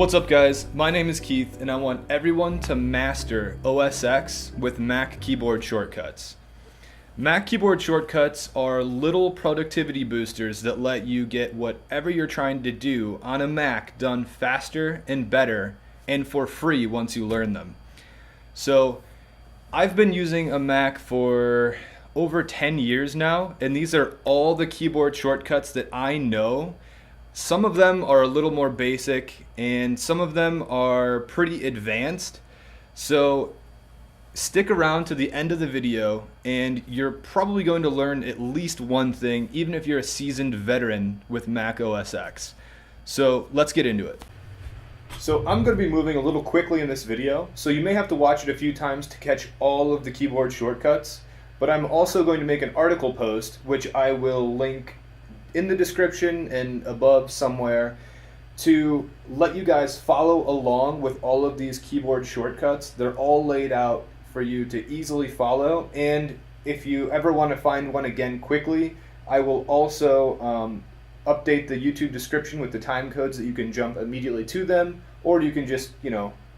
What's up guys, my name is Keith and I want everyone to master OS X with Mac keyboard shortcuts. Mac keyboard shortcuts are little productivity boosters that let you get whatever you're trying to do on a Mac done faster and better and for free once you learn them. So I've been using a Mac for over 10 years now, and these are all the keyboard shortcuts that I know. Some of them are a little more basic and some of them are pretty advanced. So stick around to the end of the video and you're probably going to learn at least one thing, even if you're a seasoned veteran with Mac OS X. So let's get into it. So I'm going to be moving a little quickly in this video, so you may have to watch it a few times to catch all of the keyboard shortcuts, but I'm also going to make an article post, which I will link in the description and above somewhere, to let you guys follow along with all of these keyboard shortcuts. They're all laid out for you to easily follow, and if you ever want to find one again quickly, I will also update the YouTube description with the time codes that you can jump immediately to them, or you can just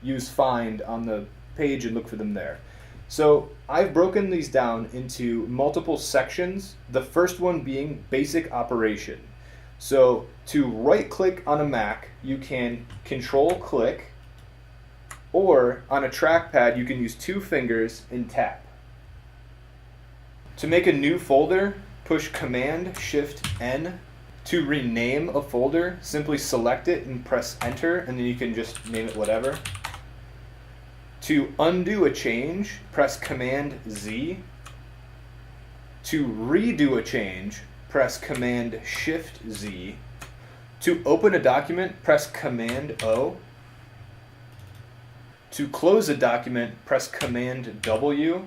use find on the page and look for them there. So I've broken these down into multiple sections, the first one being basic operation. So to right click on a Mac, you can control click, or on a trackpad you can use two fingers and tap. To make a new folder, push Command Shift N. To rename a folder, simply select it and press enter, and then you can just name it whatever. To undo a change, press Command Z. To redo a change, press Command Shift Z. To open a document, press Command O. To close a document, press Command W.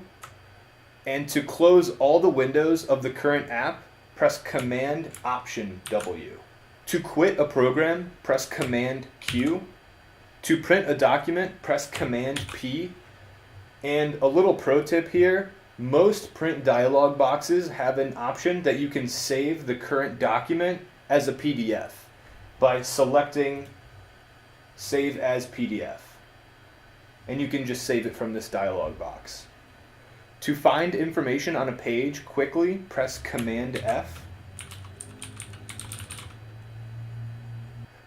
And to close all the windows of the current app, press Command Option W. To quit a program, press Command Q. To print a document, press Command P. And a little pro tip here, most print dialog boxes have an option that you can save the current document as a PDF by selecting Save as PDF. And you can just save it from this dialog box. To find information on a page quickly, press Command F.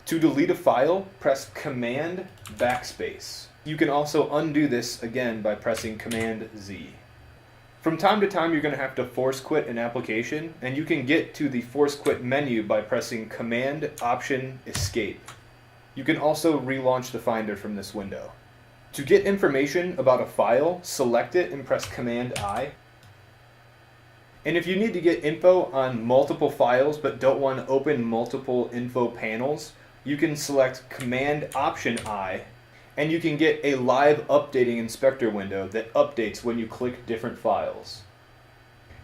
To delete a file, press Command Backspace. You can also undo this again by pressing Command Z. From time to time you're going to have to force quit an application, and you can get to the force quit menu by pressing Command Option Escape. You can also relaunch the Finder from this window. To get information about a file, select it and press Command I. And if you need to get info on multiple files but don't want to open multiple info panels, you can select Command Option I, and you can get a live updating inspector window that updates when you click different files.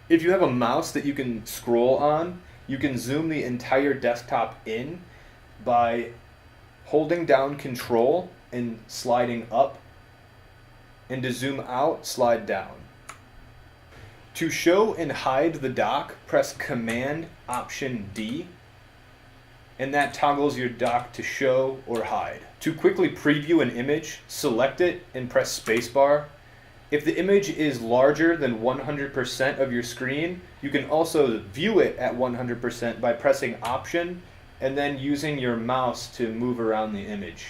If you have a mouse that you can scroll on, you can zoom the entire desktop in by holding down Control and sliding up, and to zoom out, slide down. To show and hide the dock, press Command Option D, and that toggles your dock to show or hide. To quickly preview an image, select it and press spacebar. If the image is larger than 100% of your screen, you can also view it at 100% by pressing Option and then using your mouse to move around the image.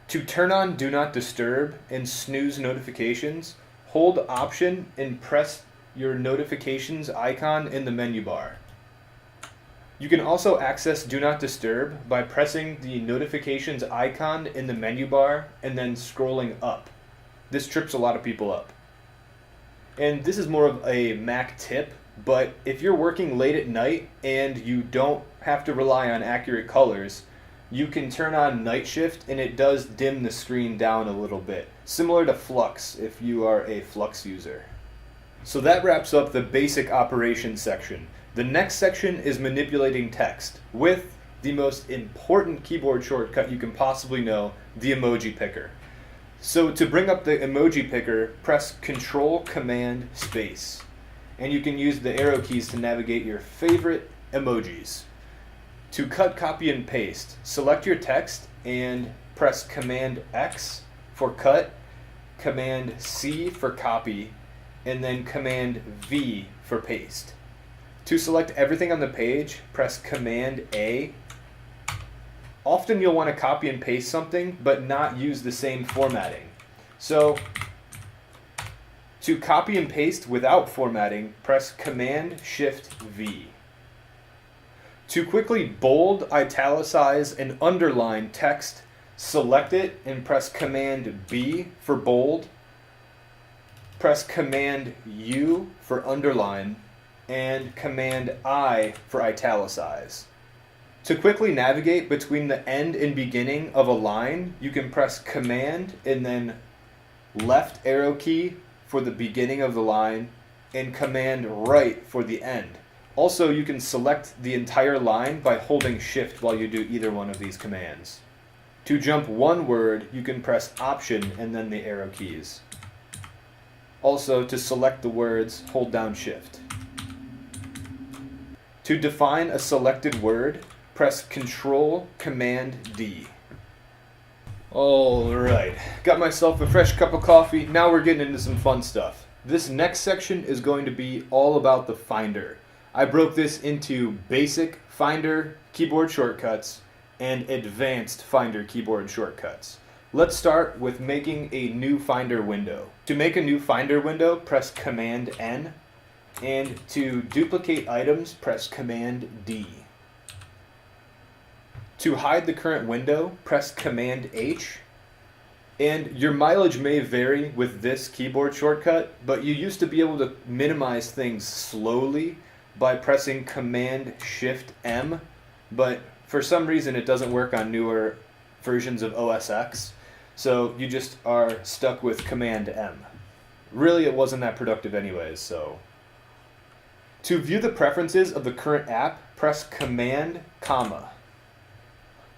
To turn on Do Not Disturb and snooze notifications, hold Option and press your notifications icon in the menu bar. You can also access Do Not Disturb by pressing the notifications icon in the menu bar and then scrolling up. This trips a lot of people up. And this is more of a Mac tip, but if you're working late at night and you don't have to rely on accurate colors, you can turn on night shift and it does dim the screen down a little bit, similar to Flux if you are a Flux user. So that wraps up the basic operation section. The next section is manipulating text with the most important keyboard shortcut you can possibly know, the emoji picker. So to bring up the emoji picker, press Control Command Space, and you can use the arrow keys to navigate your favorite emojis. To cut, copy, and paste, select your text and press Command X for cut, Command C for copy, and then Command V for paste. To select everything on the page, press Command A. Often you'll want to copy and paste something, but not use the same formatting. So, to copy and paste without formatting, press Command Shift V. To quickly bold, italicize, and underline text, select it and press Command B for bold, press Command U for underline, and Command I for italicize. To quickly navigate between the end and beginning of a line, you can press Command and then left arrow key for the beginning of the line and Command right for the end. Also, you can select the entire line by holding Shift while you do either one of these commands. To jump one word, you can press Option and then the arrow keys. Also, to select the words, hold down Shift. To define a selected word, press Control Command D. Alright, got myself a fresh cup of coffee. Now we're getting into some fun stuff. This next section is going to be all about the Finder. I broke this into basic Finder keyboard shortcuts and advanced Finder keyboard shortcuts. Let's start with making a new Finder window. To make a new Finder window, press Command N, and to duplicate items, press Command D. To hide the current window, press Command H. And your mileage may vary with this keyboard shortcut, but you used to be able to minimize things slowly by pressing Command Shift M, but for some reason it doesn't work on newer versions of OS X, so you just are stuck with Command M. Really, it wasn't that productive anyways, so. To view the preferences of the current app, press Command, comma.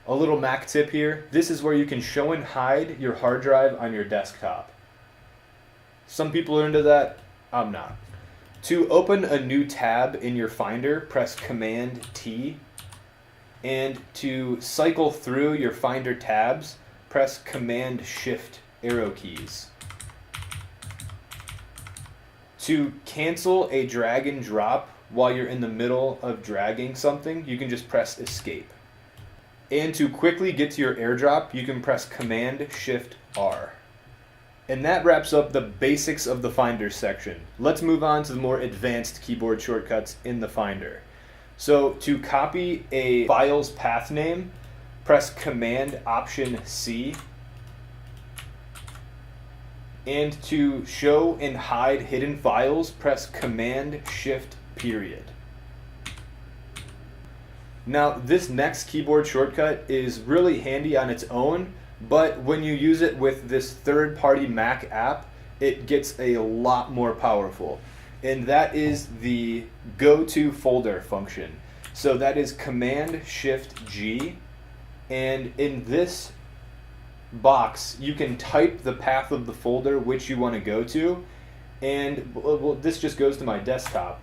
A little Mac tip here, this is where you can show and hide your hard drive on your desktop. Some people are into that, I'm not. To open a new tab in your Finder, press Command T. And to cycle through your Finder tabs, press Command Shift arrow keys. To cancel a drag and drop while you're in the middle of dragging something, you can just press Escape. And to quickly get to your Airdrop, you can press Command Shift R. And that wraps up the basics of the Finder section. Let's move on to the more advanced keyboard shortcuts in the Finder. So to copy a file's path name, press Command Option C. And to show and hide hidden files, press Command Shift period. Now, this next keyboard shortcut is really handy on its own, but when you use it with this third-party Mac app, it gets a lot more powerful. And that is the Go To Folder function. So that is Command Shift G, and in this box, you can type the path of the folder which you want to go to, and well, this just goes to my desktop.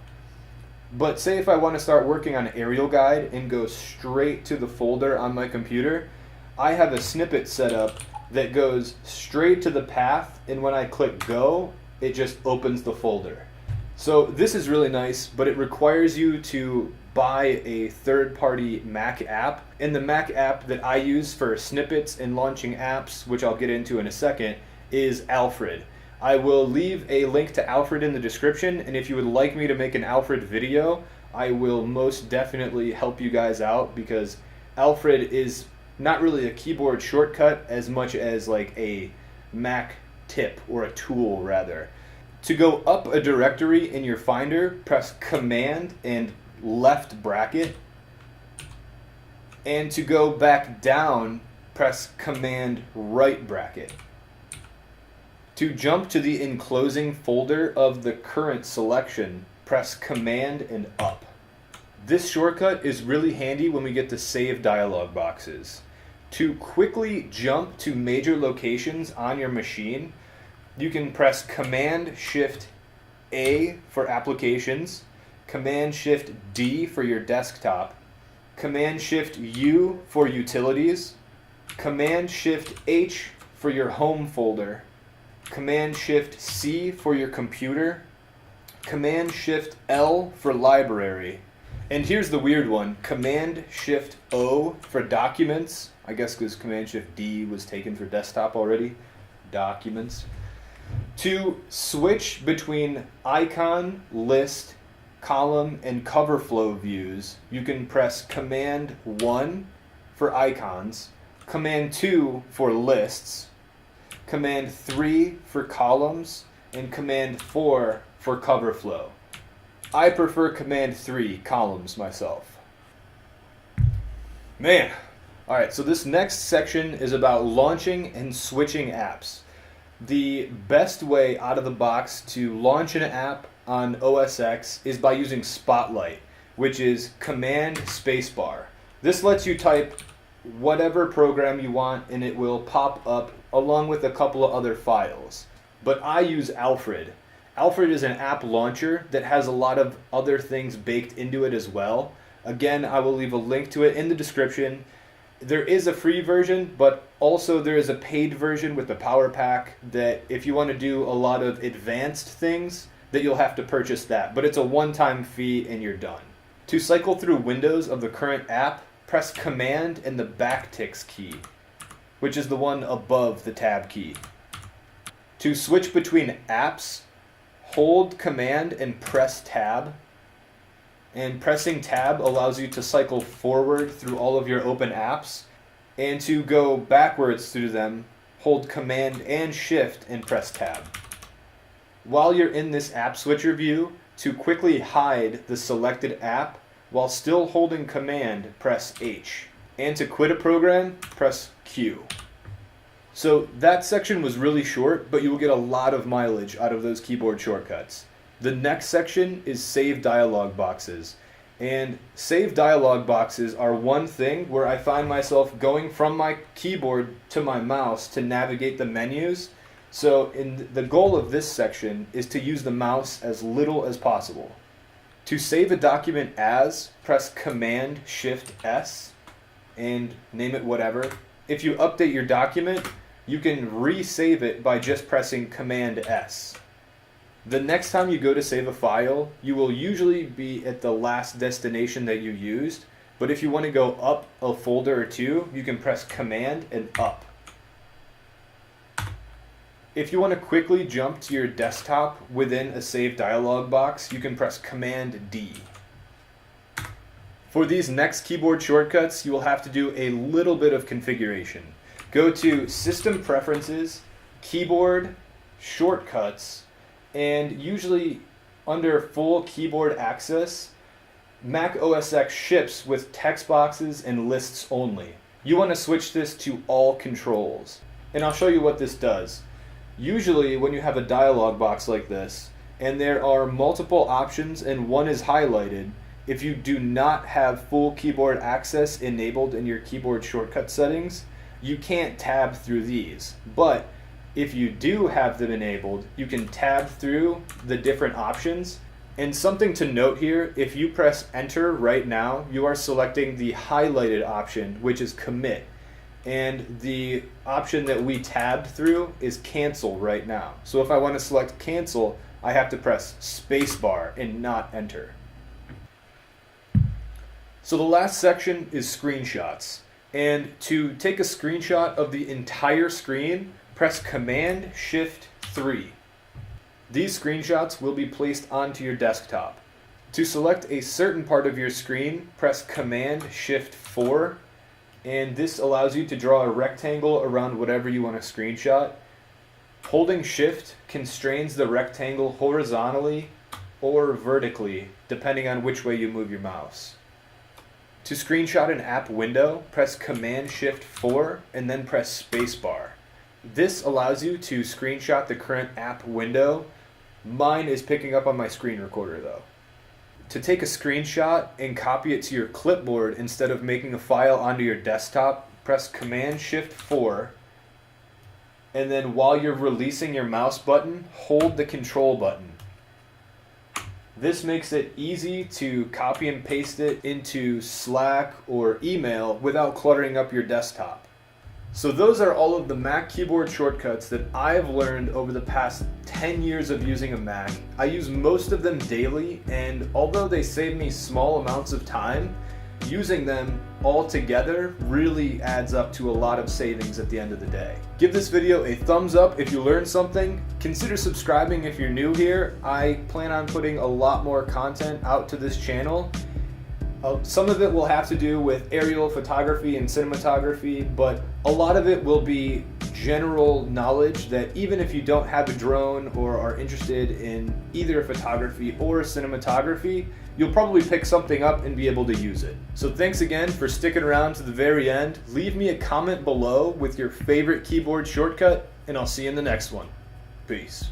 But say if I want to start working on an aerial guide and go straight to the folder on my computer, I have a snippet set up that goes straight to the path, and when I click go, it just opens the folder. So this is really nice, but it requires you to buy a third-party Mac app. And the Mac app that I use for snippets and launching apps, which I'll get into in a second, is Alfred. I will leave a link to Alfred in the description, and if you would like me to make an Alfred video, I will most definitely help you guys out, because Alfred is not really a keyboard shortcut as much as like a Mac tip, or a tool rather. To go up a directory in your Finder, press Command and left bracket. And to go back down, press Command right bracket. To jump to the enclosing folder of the current selection, press Command and up. This shortcut is really handy when we get to save dialog boxes. To quickly jump to major locations on your machine, you can press Command Shift A for applications, Command Shift D for your desktop, Command Shift U for utilities, Command-Shift-H for your home folder, Command-Shift-C for your computer, Command-Shift-L for library, and here's the weird one, Command-Shift-O for documents, I guess because Command-Shift-D was taken for desktop already, documents. To switch between icon, list, column, and cover flow views, you can press Command 1 for icons, Command 2 for lists, Command 3 for columns, and Command 4 for cover flow. I prefer Command 3, columns, myself. Man! Alright, so this next section is about launching and switching apps. The best way out of the box to launch an app on OS X is by using Spotlight, which is Command Spacebar. This lets you type whatever program you want and it will pop up along with a couple of other files. But I use Alfred. Alfred is an app launcher that has a lot of other things baked into it as well. Again, I will leave a link to it in the description. There is a free version, but also there is a paid version with the Power Pack that if you want to do a lot of advanced things, that you'll have to purchase that. But it's a one-time fee and you're done. To cycle through windows of the current app, press Command and the backticks key, which is the one above the Tab key. To switch between apps, hold Command and press Tab. And pressing Tab allows you to cycle forward through all of your open apps. And to go backwards through them, hold Command and Shift and press Tab. While you're in this app switcher view, to quickly hide the selected app while still holding Command, press H. And to quit a program, press Q. So that section was really short, but you will get a lot of mileage out of those keyboard shortcuts. The next section is save dialog boxes. And save dialog boxes are one thing where I find myself going from my keyboard to my mouse to navigate the menus. So the goal of this section is to use the mouse as little as possible. To save a document as, press Command-Shift-S and name it whatever. If you update your document, you can resave it by just pressing Command-S. The next time you go to save a file, you will usually be at the last destination that you used, but if you want to go up a folder or two, you can press Command and up. If you want to quickly jump to your desktop within a save dialog box, you can press Command D. For these next keyboard shortcuts, you will have to do a little bit of configuration. Go to System Preferences, Keyboard, Shortcuts, and usually under full keyboard access, Mac OS X ships with text boxes and lists only. You want to switch this to all controls. And I'll show you what this does. Usually when you have a dialog box like this, and there are multiple options and one is highlighted, if you do not have full keyboard access enabled in your keyboard shortcut settings, you can't tab through these. But if you do have them enabled, you can tab through the different options. And something to note here, if you press enter right now, you are selecting the highlighted option, which is commit. And the option that we tabbed through is cancel right now. So if I want to select cancel, I have to press spacebar and not enter. So the last section is screenshots. And to take a screenshot of the entire screen, press Command-Shift-3. These screenshots will be placed onto your desktop. To select a certain part of your screen, press Command-Shift-4, and this allows you to draw a rectangle around whatever you want to screenshot. Holding Shift constrains the rectangle horizontally or vertically, depending on which way you move your mouse. To screenshot an app window, press Command-Shift-4 and then press spacebar. This allows you to screenshot the current app window. Mine is picking up on my screen recorder though. To take a screenshot and copy it to your clipboard instead of making a file onto your desktop, press Command-Shift-4, and then while you're releasing your mouse button, hold the control button. This makes it easy to copy and paste it into Slack or email without cluttering up your desktop. So those are all of the Mac keyboard shortcuts that I've learned over the past 10 years of using a Mac. I use most of them daily, and although they save me small amounts of time, using them all together really adds up to a lot of savings at the end of the day. Give this video a thumbs up if you learned something. Consider subscribing if you're new here. I plan on putting a lot more content out to this channel. Some of it will have to do with aerial photography and cinematography, but a lot of it will be general knowledge that even if you don't have a drone or are interested in either photography or cinematography, you'll probably pick something up and be able to use it. So thanks again for sticking around to the very end. Leave me a comment below with your favorite keyboard shortcut, and I'll see you in the next one. Peace.